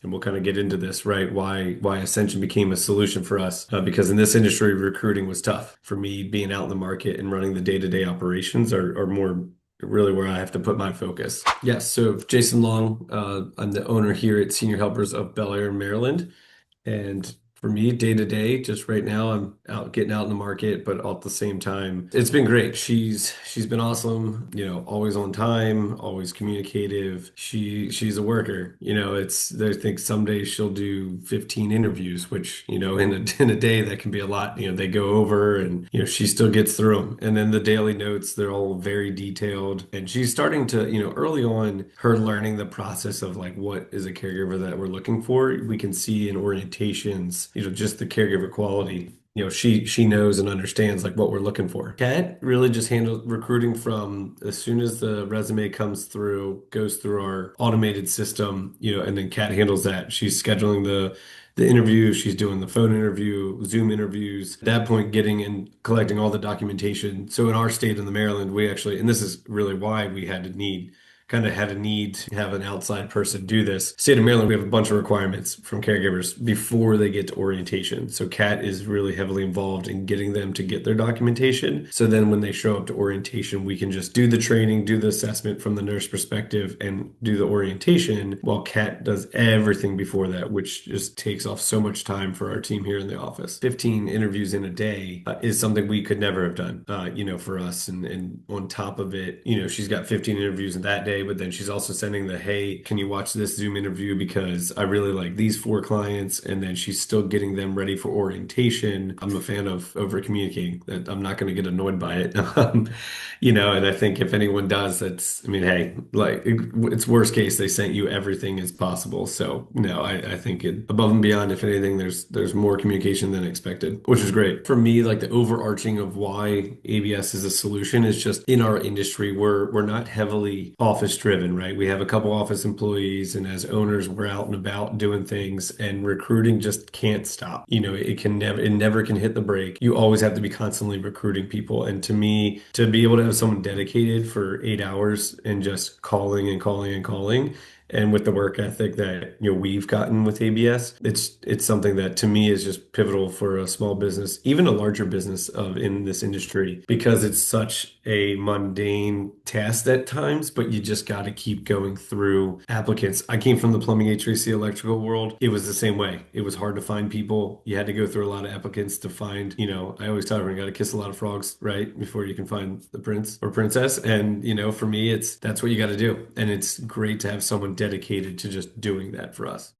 and we'll kind of get into this, right? Why Ascension became a solution for us. Because in this industry, recruiting was tough. For me, being out in the market and running the day-to-day operations are more really where I have to put my focus. Yes, so Jason Long, I'm the owner here at Senior Helpers of Bel-Air, Maryland. And for me, day to day, just right now, I'm out getting out in the market, but at the same time, it's been great. She's been awesome, always on time, always communicative. She's a worker. I think some days she'll do 15 interviews, which, in a day that can be a lot. They go over and she still gets through them. And then the daily notes, they're all very detailed. And she's starting to, early on, her learning the process of like what is a caregiver that we're looking for. We can see in orientations, just the caregiver quality. She knows and understands like what we're looking for. Kat really just handles recruiting from as soon as the resume comes through, goes through our automated system, and then Kat handles that. She's scheduling the interview, she's doing the phone interview, Zoom interviews. At that point, getting and collecting all the documentation. So in our state in the Maryland, we actually, and this is really why we kind of had a need to have an outside person do this. State of Maryland, we have a bunch of requirements from caregivers before they get to orientation. So Kat is really heavily involved in getting them to get their documentation. So then when they show up to orientation, we can just do the training, do the assessment from the nurse perspective, and do the orientation while Kat does everything before that, which just takes off so much time for our team here in the office. 15 interviews in a day is something we could never have done, for us. And on top of it, she's got 15 interviews in that day, but then she's also sending hey, can you watch this Zoom interview because I really like these four clients, and then she's still getting them ready for orientation. I'm a fan of over communicating, that I'm not going to get annoyed by it. And I think if anyone does, I mean, hey, like it's worst case, they sent you everything as possible. So no, I think above and beyond, if anything, there's more communication than expected, which is great. For me, like the overarching of why ABS is a solution is just in our industry, we're not heavily office driven, right? We have a couple office employees, and as owners, we're out and about doing things, and recruiting just can't stop. It never can hit the brake. You always have to be constantly recruiting people. And to me, to be able to have someone dedicated for 8 hours and just calling and calling and calling, and with the work ethic that we've gotten with ABS, it's something that to me is just pivotal for a small business, even a larger business of in this industry, because it's such a mundane task at times, but you just got to keep going through applicants. I came from the plumbing, HVAC, electrical world. It was the same way. It was hard to find people. You had to go through a lot of applicants to find, I always tell everyone you got to kiss a lot of frogs, right? Before you can find the prince or princess. And, for me, that's what you got to do. And it's great to have someone dedicated to just doing that for us.